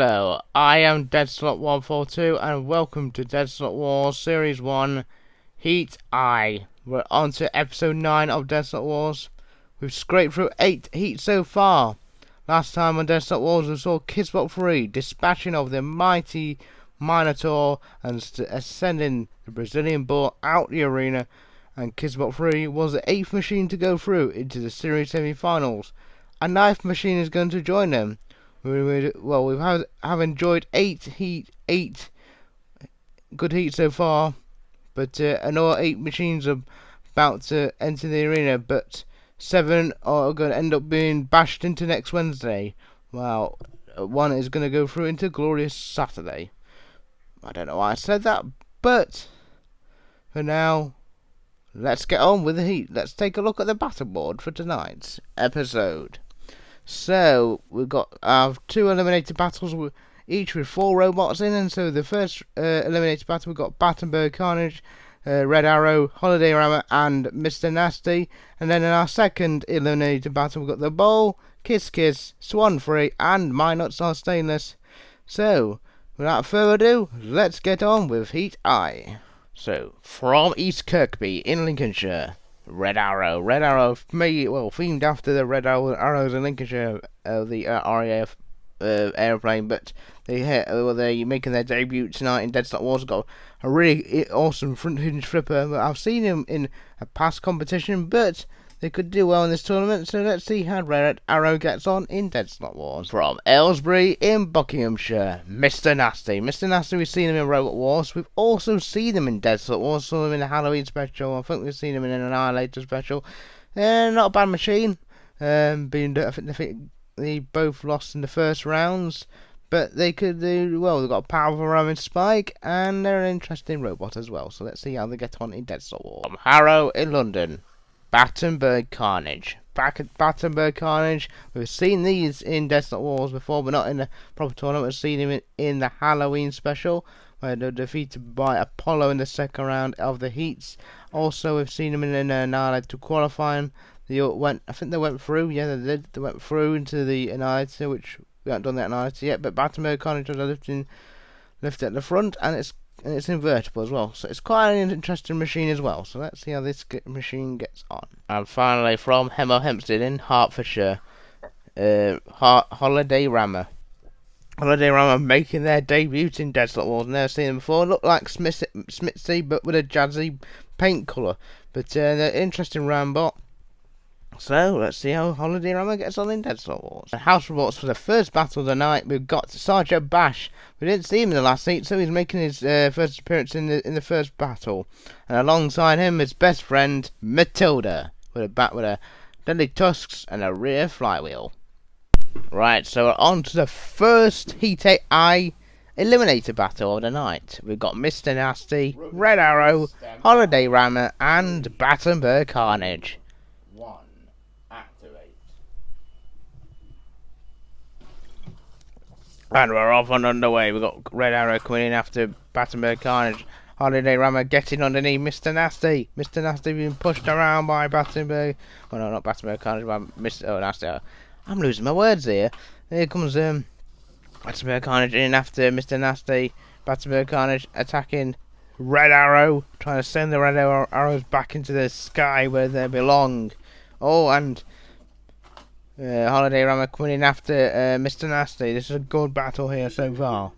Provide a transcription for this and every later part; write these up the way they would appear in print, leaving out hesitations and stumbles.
Hello, I am Deadsalot 142 and welcome to Deadsalot Wars Series 1 Heat Eye. We're on to episode 9 of Deadsalot Wars. We've scraped through 8 heats so far. Last time on Deadsalot Wars we saw Kisbot 3 dispatching of the mighty Minotaur and ascending the Brazilian Bull out the arena, and Kisbot 3 was the 8th machine to go through into the series semi-finals. A 9th machine is going to join them. We've enjoyed 8 good heats so far, but another 8 machines are about to enter the arena, but 7 are going to end up being bashed into next Wednesday, while 1 is going to go through into Glorious Saturday. I don't know why I said that, but for now, let's get on with the heat. Let's take a look at the battle board for tonight's episode. So, we've got 2 eliminated battles, each with 4 robots in, and so the first eliminated battle we've got Battenberg Carnage, Red Arrow, Holiday Rammer, and Mr. Nasty. And then in our second eliminated battle we've got the Bowl, Kiss Kiss, Swan Free, and My Nutz Are Stainless. So, without further ado, let's get on with Heat Eye. So, from East Kirkby in Lincolnshire, Red Arrow, themed after the Red Arrows in Lincolnshire, the RAF aeroplane, but they're making their debut tonight in Deadsalot Wars. Got a really awesome front hinge flipper. I've seen him in a past competition, but they could do well in this tournament, so let's see how Red Arrow gets on in Deadsalot Wars. From Aylesbury in Buckinghamshire, Mr. Nasty. Mr. Nasty, we've seen him in Robot Wars. We've also seen him in Deadsalot Wars. Saw him in the Halloween special. I think we've seen him in an Annihilator special. Not a bad machine. I think they both lost in the first rounds, but they could do well. They've got a powerful ramming spike, and they're an interesting robot as well. So let's see how they get on in Deadsalot Wars. From Harrow in London, Battenberg Carnage. Battenberg Carnage. We've seen these in Deadsalot Wars before, but not in the proper tournament. We've seen him in the Halloween special, where they were defeated by Apollo in the second round of the heats. Also, we've seen him in an Annihilator qualifying. I think they went through. Yeah, they did. They went through into the Annihilator, which we haven't done that Annihilator yet. But Battenberg Carnage was lifted at the front, and it's invertible as well, so it's quite an interesting machine as well. So let's see how this machine gets on. And finally, from Hemel Hempstead in Hertfordshire, Holiday Rammer. Holiday Rammer making their debut in Deadsalot Wars. Never seen them before. Look like Smithy, but with a jazzy paint colour. But they're an interesting Rambot. So, let's see how Holiday Rammer gets on in Deadsalot Wars. And house reports for the first battle of the night. We've got Sergeant Bash. We didn't see him in the last heat, so he's making his first appearance in the first battle. And alongside him, his best friend, Matilda, with a bat with a deadly tusks and a rear flywheel. Right, so we're on to the first Heat Eye eliminator battle of the night. We've got Mr. Nasty, Red Arrow, Holiday Rammer, and Battenberg Carnage. And we're off and underway. We've got Red Arrow coming in after Battenberg Carnage. Holiday Rammer getting underneath Mr. Nasty. Mr. Nasty being pushed around by Battenberg. Well, no, not Battenberg Carnage, by Mr. Nasty. I'm losing my words here. Here comes Battenberg Carnage in after Mr. Nasty. Battenberg Carnage attacking Red Arrow, trying to send the Red Arrows back into the sky where they belong. Oh, and Holiday Rammer coming in after Mr. Nasty. This is a good battle here so far.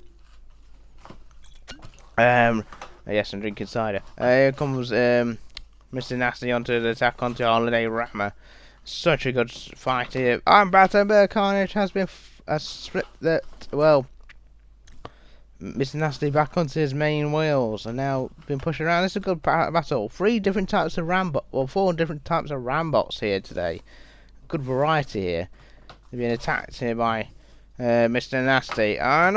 Yes, I'm drinking cider. Here comes Mr. Nasty onto the attack onto Holiday Rammer. Such a good fight here. And Battenberg Carnage has been split that. Well, Mr. Nasty back onto his main wheels and now been pushed around. This is a good battle. 4 different types of Rambots here today. Good variety here. They've been attacked here by Mr. Nasty. And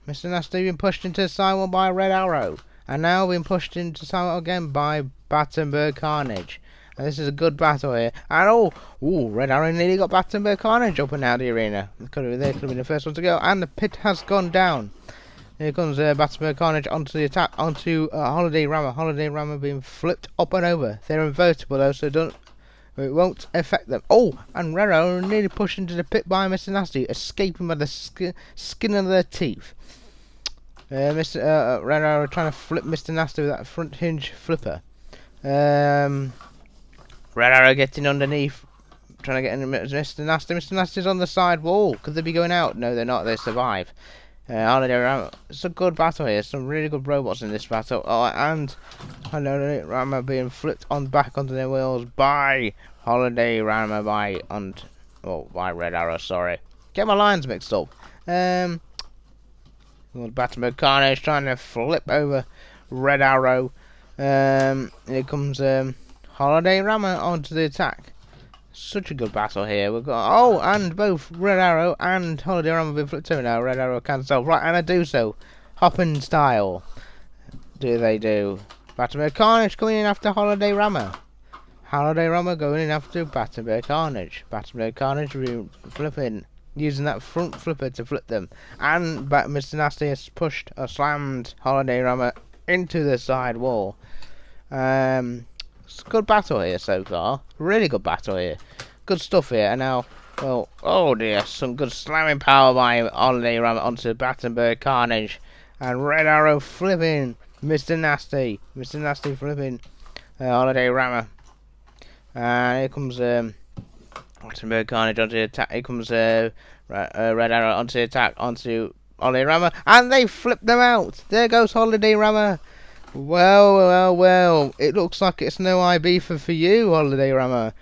Mr. Nasty been pushed into the sidewall by Red Arrow. And now being pushed into the sidewall again by Battenberg Carnage. And this is a good battle here. And Red Arrow nearly got Battenberg Carnage up and out of the arena. They could have been the first one to go. And the pit has gone down. Here comes Battenberg Carnage onto the attack onto Holiday Rammer. Holiday Rammer being flipped up and over. They're invertible though, so don't It won't affect them. Oh, and Red Arrow nearly pushed into the pit by Mr. Nasty, escaping by the skin of their teeth. Mr. Red Arrow trying to flip Mr. Nasty with that front hinge flipper. Red Arrow getting underneath, trying to get in Mr. Nasty. Mr. Nasty's on the side wall. Could they be going out? No, they're not. They survive. It's a good battle here. Some really good robots in this battle. Oh, and Holiday Rammer being flipped on back onto their wheels by Holiday Rammer by Red Arrow. Sorry, get my lines mixed up. Battenberg Carnage trying to flip over Red Arrow. Here comes Holiday Rammer onto the attack. Such a good battle here. We've got and both Red Arrow and Holiday Rammer have been flipped over now. Red Arrow cancel right, and I do so. Hopping style. Do they do? Battenberg Carnage coming in after Holiday Rammer. Holiday Rammer going in after Battenberg Carnage. Battenberg Carnage flipping, using that front flipper to flip them. And Mr. Nasty has pushed or slammed Holiday Rammer into the side wall. It's a good battle here so far. Really good battle here. Good stuff here. And now, well, oh dear, some good slamming power by Holiday Rammer onto Battenberg Carnage. And Red Arrow flipping Mr. Nasty. Mr. Nasty flipping Holiday Rammer. And here comes Battenberg Carnage onto the attack. Here comes Red Arrow onto the attack onto Holiday Rammer. And they flip them out. There goes Holiday Rammer. Well, it looks like it's no IB for you, Holiday Rammer.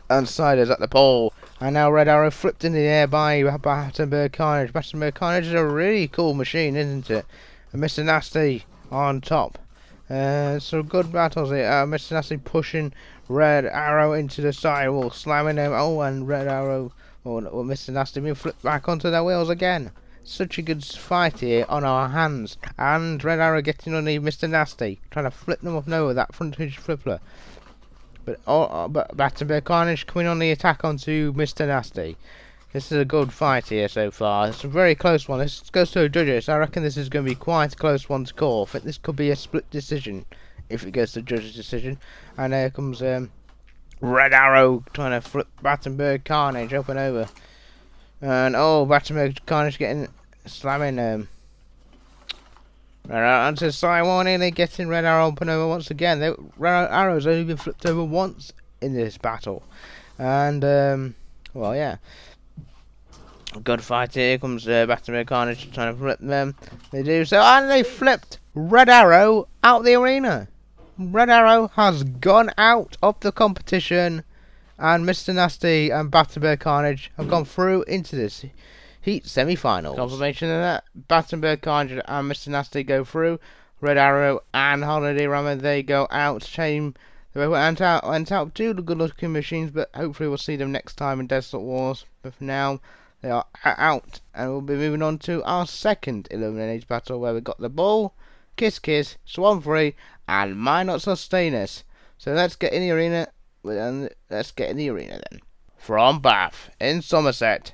And Siders at the pole. And now Red Arrow flipped in the air by Battenberg Carnage. Battenberg Carnage is a really cool machine, isn't it? And Mr. Nasty on top. Some good battles here. Mr. Nasty pushing Red Arrow into the sidewall, slamming him. Oh, and Red Arrow, Mr. Nasty being flipped back onto their wheels again. Such a good fight here on our hands. And Red Arrow getting underneath Mr. Nasty, trying to flip them off nowhere, that front hinge flipper. But Battenberg Carnage coming on the attack onto Mr. Nasty. This is a good fight here so far. It's a very close one. This goes to the judges. I reckon this is going to be quite a close one to call. I think this could be a split decision if it goes to the judges' decision. And here comes Red Arrow trying to flip Battenberg Carnage up and over. And Battenberg Carnage slamming Red Arrow onto the side one, and they're getting Red Arrow up and over once again. Red Arrow's only been flipped over once in this battle. And well, yeah. Good fight here. Here comes Battenberg Carnage trying to flip them. They do so, and they flipped Red Arrow out the arena. Red Arrow has gone out of the competition, and Mr. Nasty and Battenberg Carnage have gone through into this heat semi-finals. Confirmation of that. Battenberg Carnage and Mr. Nasty go through. Red Arrow and Holiday Rammer, they go out. Shame they went out. Two good-looking machines, but hopefully we'll see them next time in Deadsalot Wars. But for now, they are out, and we'll be moving on to our second eliminated battle, where we got the Bull, Kiss Kiss, Swan 3, and Nutz Are Stainless. So let's get in the arena. Then. From Bath in Somerset,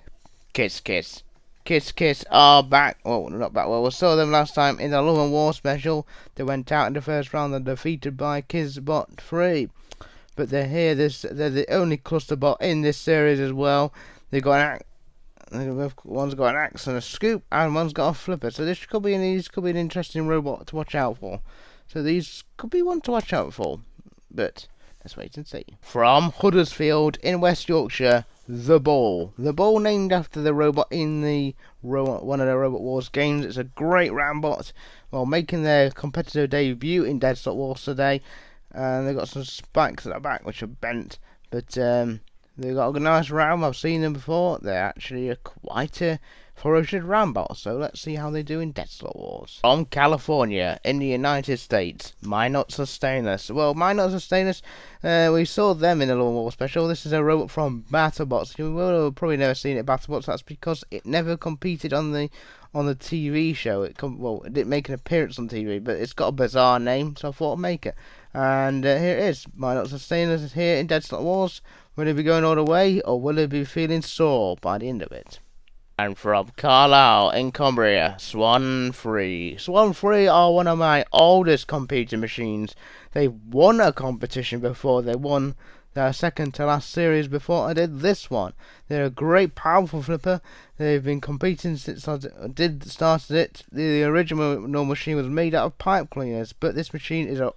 Kiss Kiss. Kiss Kiss are back. Well, not back. Well, we saw them last time in the Love and War special. They went out in the first round and defeated by Kissbot 3. But they're here. They're the only cluster bot in this series as well. They got one's got an axe and a scoop, and one's got a flipper. So this could be an interesting robot to watch out for. So these could be one to watch out for. But let's wait and see. From Huddersfield in West Yorkshire, the Bull. The Bull, named after the robot in the one of the Robot Wars games. It's a great rambot. Well, making their competitive debut in Deadsalot Wars today. And they've got some spikes at the back which are bent. But they've got a nice ram. I've seen them before. They're actually quite a ferocious rambot. So let's see how they do in Deadsalot Wars. From California in the United States, Nutz Are Stainless. Well, Nutz Are Stainless, we saw them in the Law War special. This is a robot from BattleBots. You will have probably never seen it at BattleBots. That's because it never competed on the TV show. It didn't make an appearance on TV, but it's got a bizarre name, so I thought I'd make it. And here it is. Nutz Are Stainless is here in Deadsalot Wars. Will it be going all the way, or will it be feeling sore by the end of it? And from Carlisle in Cumbria, Swan 3. Swan 3 are one of my oldest computer machines. They won a competition before. They won their second to last series before I did this one. They're a great, powerful flipper. They've been competing since I started it. The original machine was made out of pipe cleaners, but this machine is a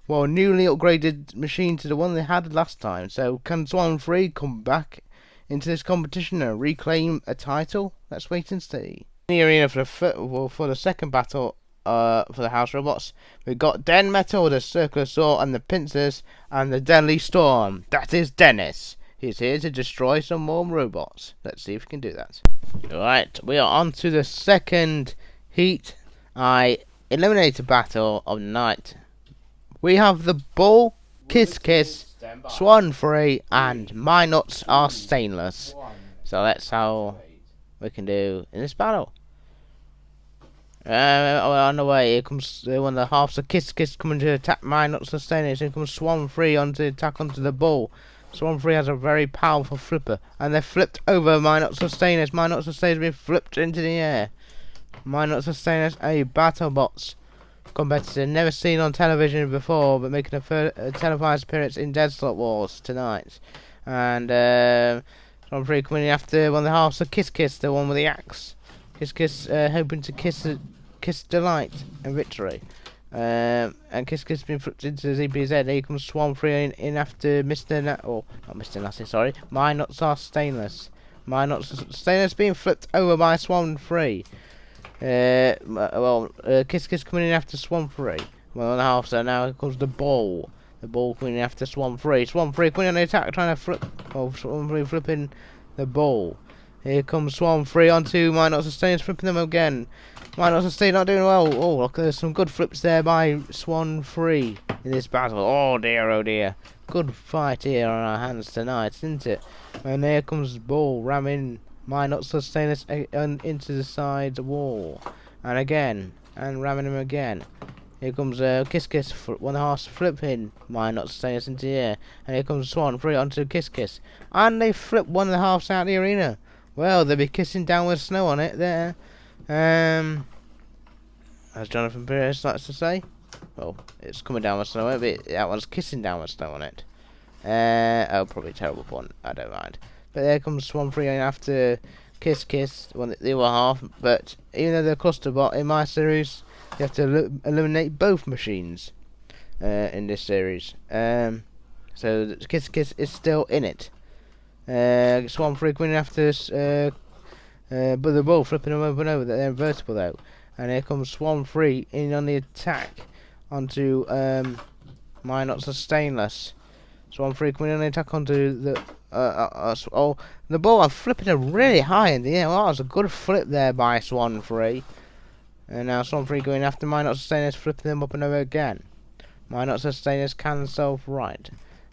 newly upgraded machine to the one they had last time. So can Swan 3 come back into this competition and reclaim a title? Let's wait and see. In the arena for the second battle for the house robots, we've got Den Metal, the Circular Saw, and the Pincers, and the Deadly Storm. That is Dennis. He's here to destroy some more robots. Let's see if we can do that. Right, we are on to the second heat. I eliminated battle of the night. We have the Bull, Kiss Kiss, Swan 3, and My Nuts Are Stainless. So that's how we can do in this battle. On the way, here comes one of the halves of Kiss Kiss coming to attack My Nuts Are Stainless. Here comes Swan 3 on to attack onto the Bull. Swan 3 has a very powerful flipper, and they've flipped over My Nuts Are Stainless. My Nuts Are Stainless have been flipped into the air. My Nuts Are Stainless, a BattleBots competitor never seen on television before, but making a televised appearance in Deadsalot Wars tonight. And Swan 3 coming in after one of the halves of Kiss Kiss, the one with the axe. Kiss Kiss hoping to kiss delight and victory. And Kiss Kiss been flipped into ZPZ. Here comes Swan 3 in after Mr. Not Mr. Nasty, sorry. My Nuts Are Stainless. My Nuts Are Stainless being flipped over by Swan 3. Kiss Kiss coming in after Swan 3. Well, and a half, so now here comes the Bull. The Bull coming in after Swan 3. Swan 3 coming on the attack, trying to flip. Swan 3 flipping the Bull. Here comes Swan 3 onto My Nuts Are Stainless, flipping them again. My Nuts Are Stainless not doing well. Oh, look, there's some good flips there by Swan 3 in this battle. Oh dear, oh dear. Good fight here on our hands tonight, isn't it? And here comes Bull ramming My Nuts Are Stainless into the side wall. And again, and ramming him again. Here comes Kiss Kiss, one half flipping My Nuts Are Stainless into the air. And here comes Swan 3 onto Kiss Kiss. And they flip one of the halves out of the arena. Well, they'll be kissing down with snow on it there. As Jonathan Pierce likes to say. Well, it's coming down with snow, but that one's kissing down with snow on it. Probably a terrible pun. I don't mind. But there comes Swan 3 after Kiss Kiss, the other half. But even though they're clusterbot, in my series, you have to eliminate both machines in this series. So Kiss Kiss is still in it. Swan 3 coming after but they're both flipping them over and over. They're invertible though. And here comes Swan 3 in on the attack onto My Nuts Are Stainless. Swan 3 coming on the attack onto the the Bull. I'm flipping it really high in the air. Well, that was a good flip there by Swan 3. And now Swan 3 going after My Nuts Are Stainless, flipping them up and over again. My Nuts Are Stainless can self-right.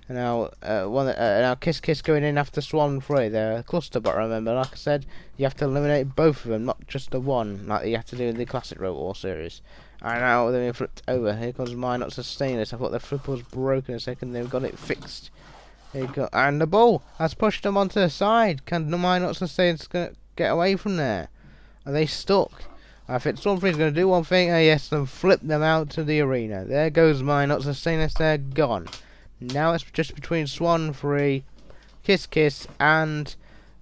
And now, now Kiss Kiss going in after Swan 3. They're a clusterbot, remember. Like I said, you have to eliminate both of them, not just the one, like you have to do in the classic Robot War series. And now they're being flipped over. Here comes My Nuts Are Stainless. I thought the flipper was broken a second. They've got it fixed. Here you go. And the Bull has pushed them onto the side. Can the My Nuts Are Stainless get away from there? Are they stuck? I think Swan 3 is going to do one thing. Yes, and flip them out to the arena. There goes My Nuts Are Stainless. They're gone. Now it's just between Swan 3, Kiss Kiss, and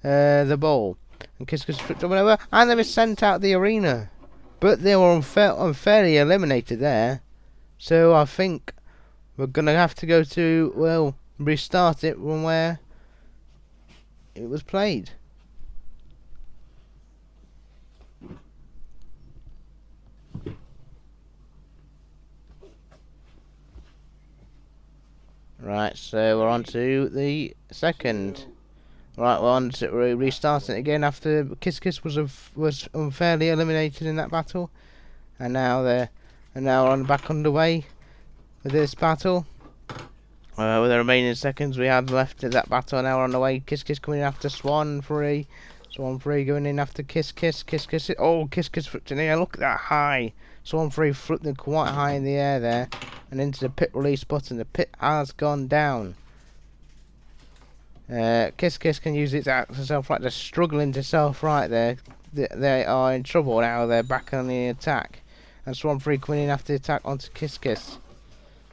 the Bull. And Kiss Kiss flipped over, and they were sent out the arena. But they were unfairly eliminated there. So I think we're going to have to go to, well, restart it from where it was played. Right, so we're on to the second. Right, we're on to restarting it again after Kiss Kiss was unfairly eliminated in that battle, and now we're back underway with this battle. With the remaining seconds we had left in that battle, now we're on the way. Kiss Kiss coming in after Swan 3. Swan 3 going in after Kiss Kiss. Kiss Kiss. Oh, Kiss Kiss flipped in the air. Look at that high. Swan 3 flipped them quite high in the air there, and into the pit release button. The pit has gone down. Kiss Kiss can use its axe to self-right. They're struggling to self-right there. They are in trouble now. They're back on the attack. And Swan 3 coming in after the attack onto Kiss Kiss.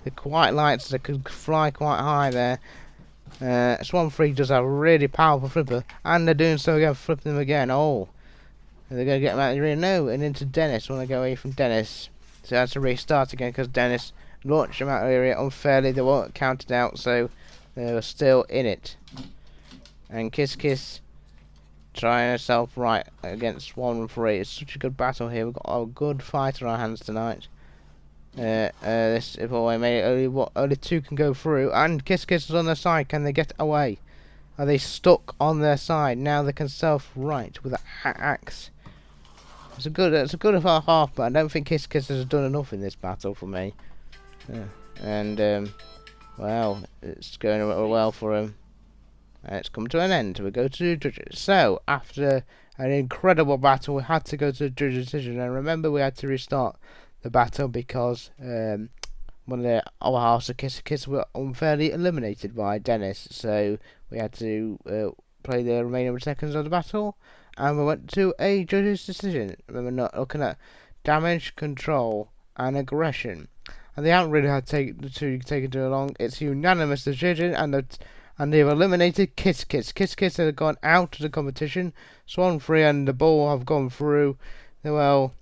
They're quite light, so they could fly quite high there. Swan 3 does a really powerful flipper, and they're doing so again, flipping them again. Oh, they're going to get them out of the arena. No, and into Dennis. Want to go away from Dennis. So that's a restart again because Dennis launched them out of the area unfairly. They weren't counted out, so they were still in it. And Kiss Kiss trying herself right against Swan 3. It's such a good battle here. We've got a good fight on our hands tonight. This if I made it, only two can go through, and Kiss Kiss is on their side. Can they get away? Are they stuck on their side? Now they can self-right with an axe. It's a good half, but I don't think Kiss Kiss has done enough in this battle for me. And well, it's going well for him. And it's come to an end. We go to the judges. So after an incredible battle, we had to go to the judges' decision. And remember, we had to restart the battle because one of the other halves of Kiss Kiss were unfairly eliminated by Dennis. So we had to play the remaining seconds of the battle, and we went to a judge's decision. Remember, not looking at damage, control, and aggression, and they haven't really had to take it too long. It's unanimous decision, and they've eliminated Kiss Kiss. Kiss Kiss have gone out of the competition. Swan 3 and the Bull have gone through. Well,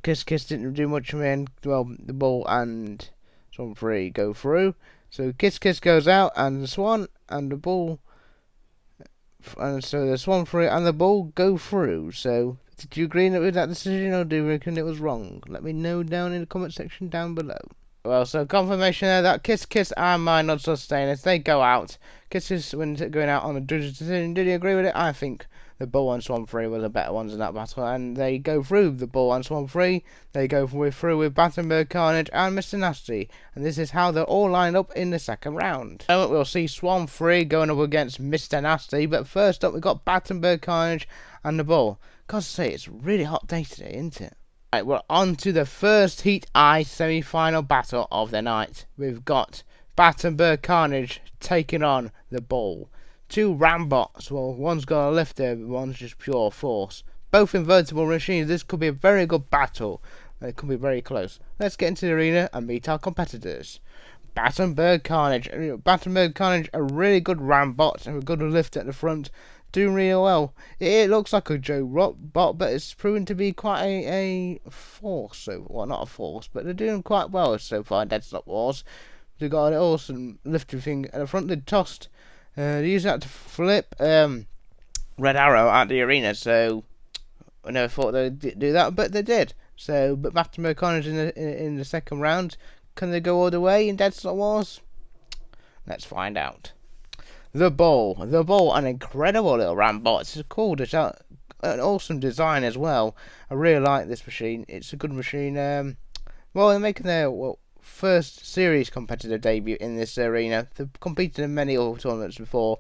Kiss Kiss didn't do much. Well, the Bull and Swan 3 go through. So Kiss Kiss goes out, and the Swan and the Bull, and so the Swan 3 and the Bull go through. So did you agree with that decision, or do you reckon it was wrong? Let me know down in the comment section down below. Well, so confirmation there that Kiss Kiss and my Nutz Are Stainless, they go out. Kiss Kiss when going out on the judge's decision. Did you agree with it? I think the Bull and Swan 3 were the better ones in that battle, and they go through. The Bull and Swan 3, they go through with Battenberg Carnage and Mr. Nasty, and this is how they're all lined up in the second round. So we'll see Swan 3 going up against Mr. Nasty, but first up we've got Battenberg Carnage and the Bull. Gotta say, it's a really hot day today, isn't it? Right, we're on to the first Heat Eye semi-final battle of the night. We've got Battenberg Carnage taking on the Bull. Two Rambots. Well, one's got a lifter, one's just pure force. Both invertible machines. This could be a very good battle. It could be very close. Let's get into the arena and meet our competitors. Battenberg Carnage. Battenberg Carnage, a really good Rambot and a good lift at the front. Doing really well. It looks like a Joe Robot, but it's proven to be quite a force. So, well, not a force, but they're doing quite well so far in Deadsalot Wars. They got an awesome lifting thing at the front. They tossed, they used that to flip Red Arrow at the arena. So I never thought they'd do that, but they did. So, but Battenberg Carnage in the second round, can they go all the way in Deadsalot Wars? Let's find out. The Bull, an incredible little Rambot. It's cool. It's an awesome design as well. I really like this machine. It's a good machine. Well, they're making their first series competitive debut in this arena. They've competed in many other tournaments before,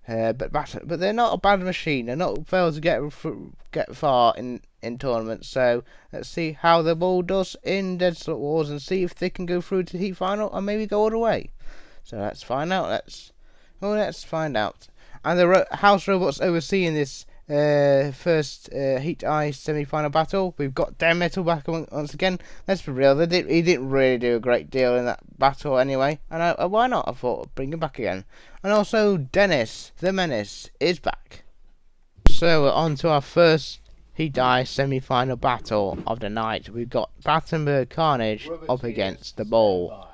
but they're not a bad machine. They're not failed to get far in tournaments. So let's see how the Bull does in Deadsalot Wars and see if they can go through to the heat final and maybe go all the way. So let's find out. Let's find out. And the house robots overseeing this first Heat Eye semi-final battle. We've got Dan Metal back once again. Let's be real, he didn't really do a great deal in that battle anyway. And why not? I thought I'd bring him back again. And also Dennis, the Menace, is back. So we're on to our first Heat Eye semi-final battle of the night. We've got Battenberg Carnage up against the Bull.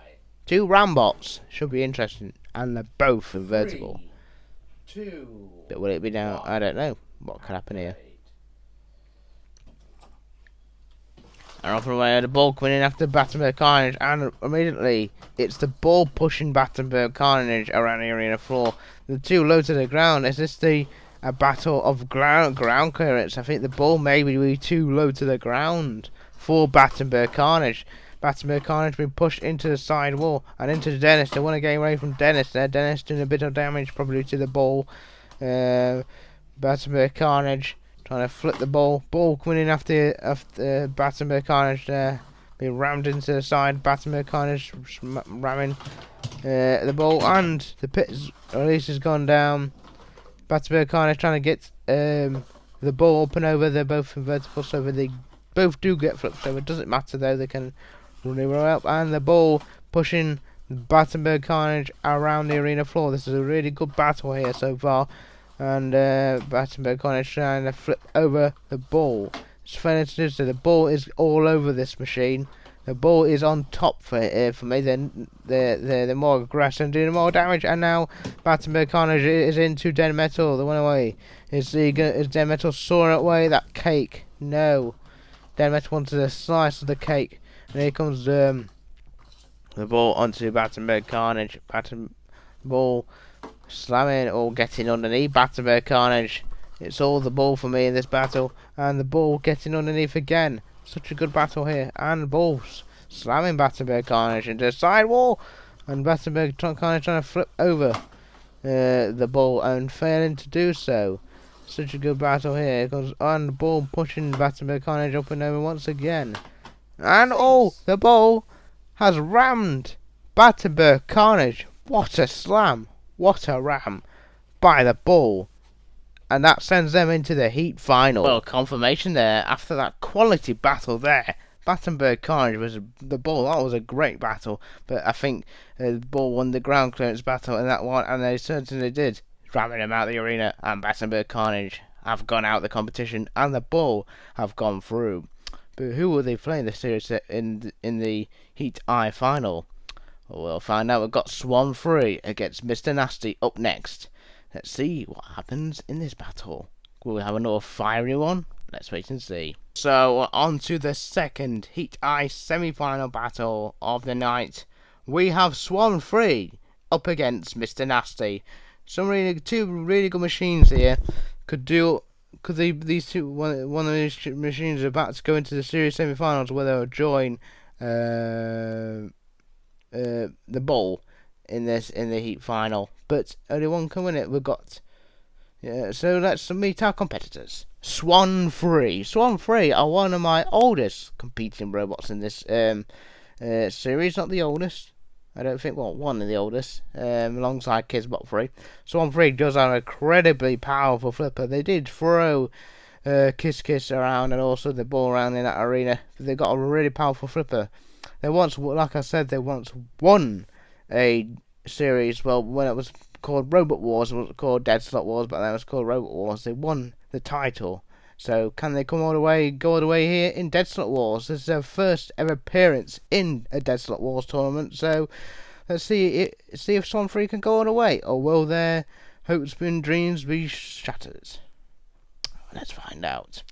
Two Rambots. Should be interesting. And they're both invertible. 3, 2, But will it be down? I don't know what could happen here. And off and away, the Bull coming in after Battenberg Carnage, and immediately it's the Bull pushing Battenberg Carnage around the arena floor. The two low to the ground. Is this a battle of ground clearance? I think the Bull may be too low to the ground for Battenberg Carnage. Battenberg Carnage being pushed into the side wall and into Dennis. They want to get away from Dennis there. Dennis doing a bit of damage probably to the Bull. Battenberg Carnage trying to flip the Bull. Bull coming in after Battenberg Carnage there. Being rammed into the side. Battenberg Carnage ramming the Bull, and the pit release has gone down. Battenberg Carnage trying to get the Bull up and over. They're both invertible, so they both do get flipped over. It doesn't matter though, they can run up, and the Bull pushing Battenberg Carnage around the arena floor. This is a really good battle here so far. And Battenberg Carnage trying to flip over the ball. It's funny to do so. The ball is all over this machine. The ball is on top for me. They're more aggressive and doing more damage. And now Battenberg Carnage is into Dead Metal. They went away. Is Dead Metal sawing away that cake? No. Dead Metal wanted a slice of the cake. And here comes the ball onto Battenberg Carnage. Ball slamming or getting underneath Battenberg Carnage. It's all the ball for me in this battle. And the ball getting underneath again. Such a good battle here. And balls slamming Battenberg Carnage into the side wall. And Battenberg Carnage trying to flip over the ball and failing to do so. Such a good battle here. It goes on the ball pushing Battenberg Carnage up and over once again. And the ball has rammed Battenberg Carnage. What a slam. What a ram by the ball. And that sends them into the heat final. Well, confirmation there after that quality battle there. Battenberg Carnage was the ball. That was a great battle. But I think the ball won the ground clearance battle in that one. And they certainly did. Ramming them out of the arena. And Battenberg Carnage have gone out of the competition. And the ball have gone through. But who will they play in the series in the Heat I final? Well, we'll find out. We've got Swan 3 against Mr. Nasty up next. Let's see what happens in this battle. Will we have another fiery one? Let's wait and see. So, on to the second Heat I semi-final battle of the night. We have Swan 3 up against Mr. Nasty. Two really good machines here. These two, one of these machines are about to go into the series semi-finals where they'll join the ball in the Heat final, but only one can win it. We've got so let's meet our competitors. Swan 3 are one of my oldest competing robots in this series. Not the oldest, I don't think. Well, one of the oldest, alongside Kizbot 3. Swan 3 does have an incredibly powerful flipper. They did throw Kiss around and also the ball around in that arena. They got a really powerful flipper. They once, like I said, won a series. Well, when it was called Robot Wars, it was called Deadsalot Wars, but then it was called Robot Wars. They won the title. So can they go all the way here in Deadsalot Wars? This is their first ever appearance in a Deadsalot Wars tournament. So let's see if Swan 3 can go all the way, or will their hopes and dreams be shattered? Let's find out.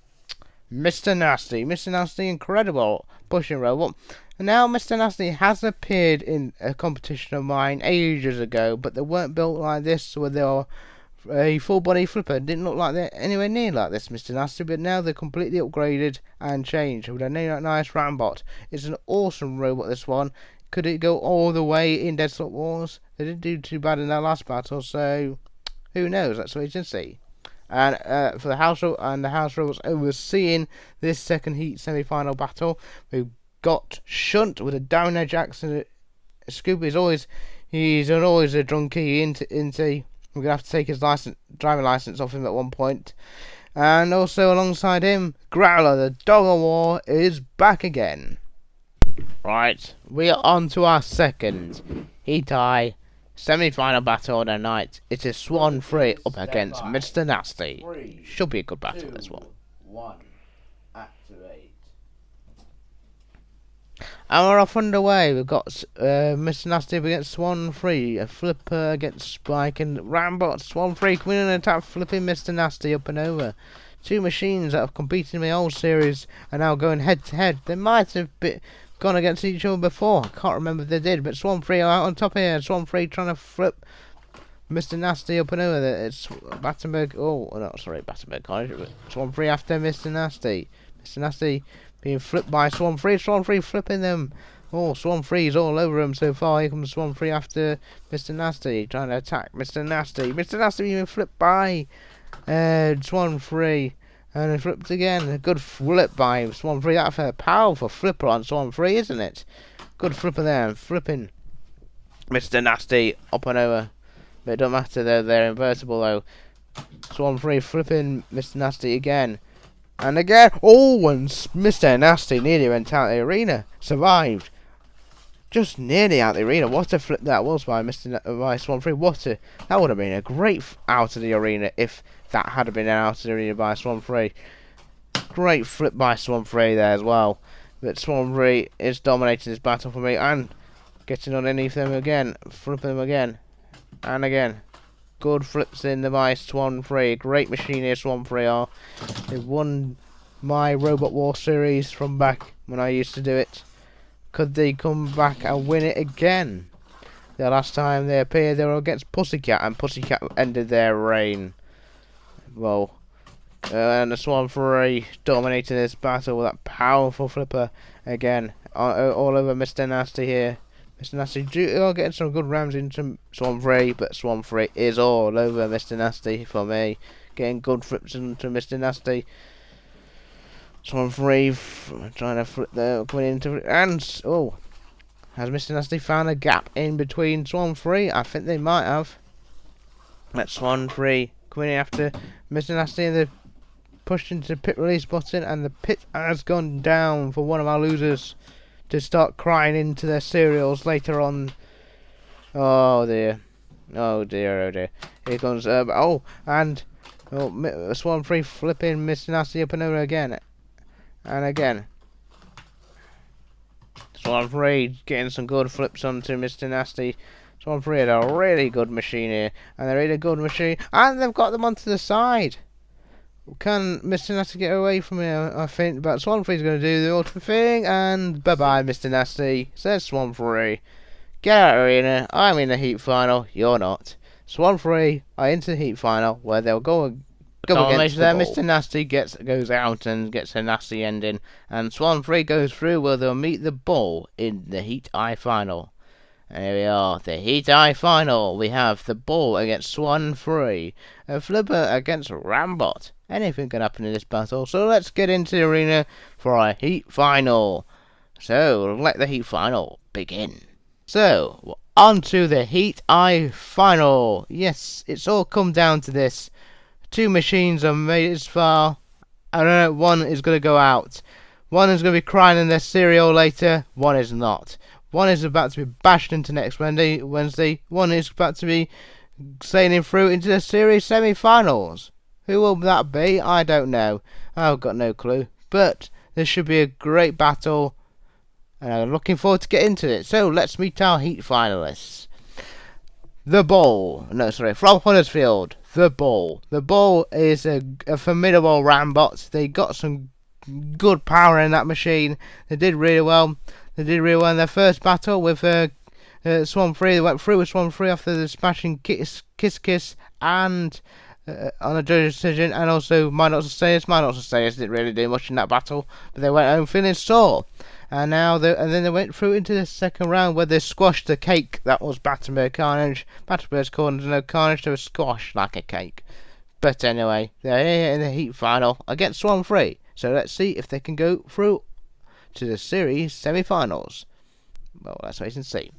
Mr. Nasty, incredible pushing robot. And now Mr. Nasty has appeared in a competition of mine ages ago, but they weren't built like this, where they are a full body flipper. Didn't look like they're anywhere near like this, Mr. Nasty, but now they're completely upgraded and changed with a nice Rambot. It's an awesome robot, this one. Could it go all the way in Deadsalot Wars? They didn't do too bad in their last battle, so who knows? Let's wait and see. And for the house robots overseeing this second Heat semi-final battle, we've got Shunt with a down edge accident. Scoopy's always a drunkie into. We're gonna have to take his driving license off him at one point. And also alongside him, Growler, the Dog of War, is back again. Right, we are on to our second Heat I semi-final battle of the night. It is Swan 3 up against Mr. Nasty. Should be a good battle, this one. Activate. And we're off underway. We've got Mr. Nasty against Swan 3, a flipper against Spike, and Rambot. Swan 3 coming in and attack, flipping Mr. Nasty up and over. Two machines that have competed in the old series are now going head to head. They might have gone against each other before. I can't remember if they did, but Swan 3 are out on top here. Swan 3 trying to flip Mr. Nasty up and over. It's Battenberg. Oh, no, sorry, Battenberg Carnage. Swan 3 after Mr. Nasty. Mr. Nasty being flipped by Swan 3. Swan 3 flipping them. Oh, Swan 3 is all over him so far. Here comes Swan 3 after Mr. Nasty, trying to attack Mr. Nasty. Mr. Nasty being flipped by Swan 3. And then flipped again. A good flip by Swan 3. That's a powerful flipper on Swan 3, isn't it? Good flipper there. Flipping Mr. Nasty up and over. But it don't matter, they're invertible though. Swan 3 flipping Mr. Nasty again. And again. Oh, and Mr. Nasty nearly went out of the arena. Survived. just nearly out the arena. What a flip that was by by Swan 3. That would have been a great out of the arena if that had been out of the arena by Swan 3. Great flip by Swan 3 there as well. But Swan 3 is dominating this battle for me and getting underneath them again, flipping them again and again. Good flips in the by Swan 3. Great machine here, Swan 3 are. They won my Robot War series from back when I used to do it. Could they come back and win it again? The last time they appeared, they were against Pussycat, and Pussycat ended their reign. Well, and the Swan 3 dominating this battle with that powerful flipper again, all over Mr. Nasty here. Mr. Nasty are getting some good rams into Swan 3, but Swan 3 is all over Mr. Nasty for me. Getting good flips into Mr. Nasty. Swan 3 trying to flip there, coming into, and has Mr. Nasty found a gap in between Swan 3? I think they might have. That's Swan 3 coming in after Mr. Nasty, and they've pushed into the pit release button, and the pit has gone down for one of our losers to start crying into their cereals later on. Oh dear. Oh dear, oh dear. Here comes, Swan 3 flipping Mr. Nasty up and over again. And again. Swan 3 getting some good flips onto Mr. Nasty. Swan 3 had a really good machine here. And they're really good machine. And they've got them onto the side. Can Mr. Nasty get away from here? I think. But Swan 3 is going to do the ultimate thing. And bye-bye, Mr. Nasty. Says Swan 3. Get out of the arena. I'm in the heat final. You're not. Swan 3 are into the heat final where they'll go against the ball. Mr. Nasty goes out and gets a nasty ending, and Swan 3 goes through where they'll meet the ball in the Heat Eye final. And here we are, the Heat Eye final. We have the ball against Swan 3, a flipper against Rambot. Anything can happen in this battle, so let's get into the arena for our Heat final. So let the Heat final begin. So on to the Heat Eye final. Yes, it's all come down to this. Two machines are made as far. I don't know, one is going to go out. One is going to be crying in their cereal later. One is not. One is about to be bashed into next Wednesday. One is about to be sailing through into the series semi-finals. Who will that be? I don't know. I've got no clue. But this should be a great battle. And I'm looking forward to get into it. So let's meet our Heat finalists. From Huddersfield. The Ball. The Ball is a formidable Rambot. They got some good power in that machine. They did really well. They did really well in their first battle with Swan 3. They went through with Swan 3 after the smashing Kiss and on a judge's decision, and also Nutz Are Stainless. Nutz Are Stainless didn't really do much in that battle, but they went home feeling sore. And then they went through into the second round where they squashed the cake. That was Battenberg Carnage. Battenberg's called no Carnage, they were squashed like a cake. But anyway, they're here in the Heat final against Swan 3. So let's see if they can go through to the series semi-finals. Well, let's wait and see.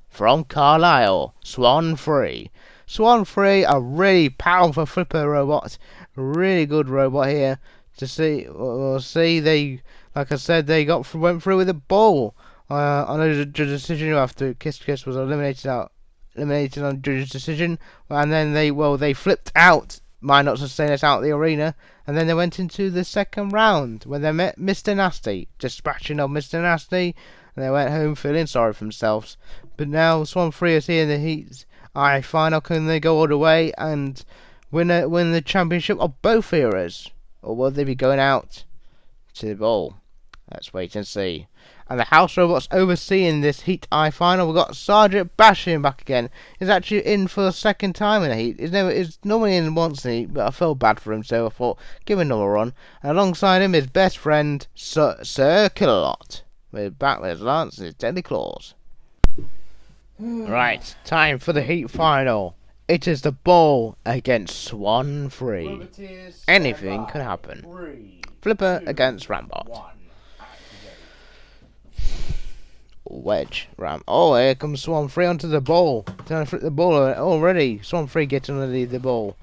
From Carlisle, Swan 3. Swan 3, a really powerful flipper robot. Really good robot here. To see, we'll see. They, like I said, they went through with the ball on a judge's decision after Kiss was eliminated on judge's decision, and then they flipped out Nutz Are Stainless out of the arena, and then they went into the second round where they met Mr. Nasty, dispatching of Mr. Nasty, and they went home feeling sorry for themselves. But now Swan 3 is here in the Heat Eye final. Can they go all the way and win the championship of both eras? Or will they be going out to the ball? Let's wait and see. And the house robots overseeing this Heat Eye final. We've got Sergeant Bashing back again. He's actually in for the second time in the Heat. He's normally in once in the Heat, but I felt bad for him, so I thought, give him another run. And alongside him, his best friend, Sir Killalot. We're back with his lance and his deadly claws. Right, time for the Heat final. It is the ball against Swan 3. Anything could happen. Flipper against Rambot. Wedge Ram. Oh, here comes Swan 3 onto the ball. Trying to flip the ball already. Swan 3 getting underneath the ball.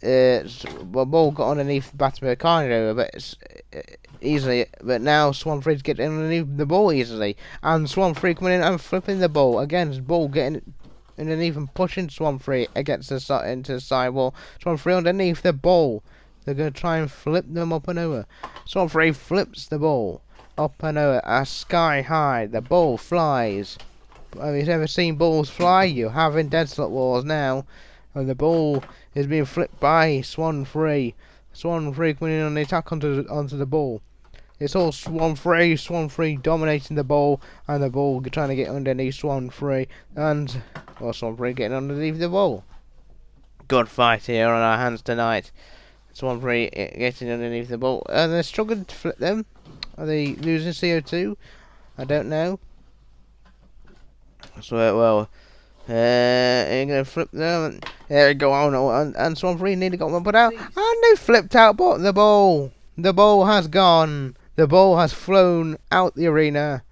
The ball got underneath Battenberg Carnage, but easily. But now Swan 3's getting underneath the ball easily, and Swan 3 coming in and flipping the ball again. Ball getting underneath and pushing Swan 3 against the into the sidewall. Swan 3 underneath the ball. They're gonna try and flip them up and over. Swan 3 flips the ball up and over, sky high. The ball flies. Have you ever seen balls fly? You have in Deadsalot Wars now. And the ball is being flipped by Swan 3. Swan 3 coming in on the attack onto the ball. It's all Swan 3 dominating the ball, and the ball trying to get underneath Swan 3, and Swan 3 getting underneath the ball. Good fight here on our hands tonight. Swan 3 getting underneath the ball, and they're struggling to flip them. Are they losing CO2? I don't know. So well. You're gonna flip them, and there we go on, and Swan 3 nearly got one put out, and they flipped out, but the ball has gone, the ball has flown out the arena,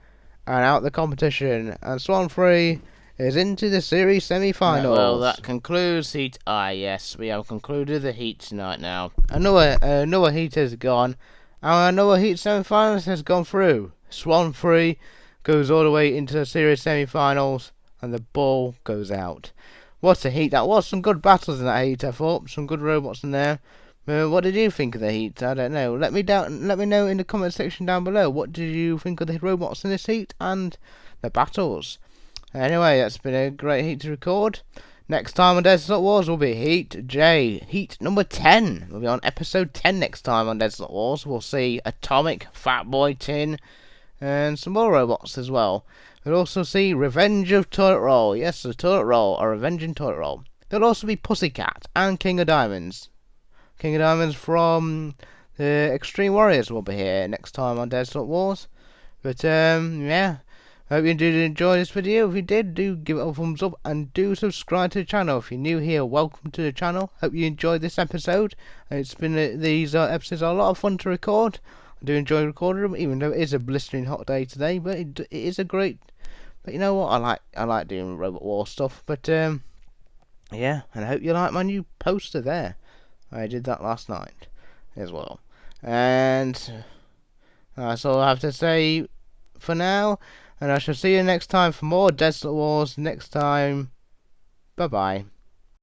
and out the competition, and Swan 3 is into the series semi-finals. Well, that concludes Heat I. Yes, we have concluded the Heat tonight now. Another Heat has gone, and another Heat semi-finals has gone through. Swan 3 goes all the way into the series semi-finals, and the ball goes out. What a Heat that was. Some good battles in that Heat, I thought. Some good robots in there. What did you think of the Heat? I don't know. Let me know in the comment section down below. What did you think of the robots in this Heat and the battles? Anyway, that's been a great Heat to record. Next time on Deadsalot Wars will be Heat J. Heat number 10. We'll be on episode 10 next time on Deadsalot Wars. We'll see Atomic, Fatboy, Tin, and some more robots as well. We'll also see Revenge of Toilet Roll. Yes, the Toilet Roll, or Revenging Toilet Roll. There'll also be Pussycat and King of Diamonds. King of Diamonds from the Extreme Warriors will be here next time on Deadsalot Wars. But, yeah. Hope you did enjoy this video. If you did, do give it a thumbs up and do subscribe to the channel. If you're new here, welcome to the channel. Hope you enjoyed this episode. It's been these episodes are a lot of fun to record. I do enjoy recording them, even though it is a blistering hot day today. But it is a great. But you know what? I like doing Robot War stuff. But yeah, and I hope you like my new poster there. I did that last night as well. And that's all I have to say for now. And I shall see you next time for more Deadsalot Wars next time. Bye bye.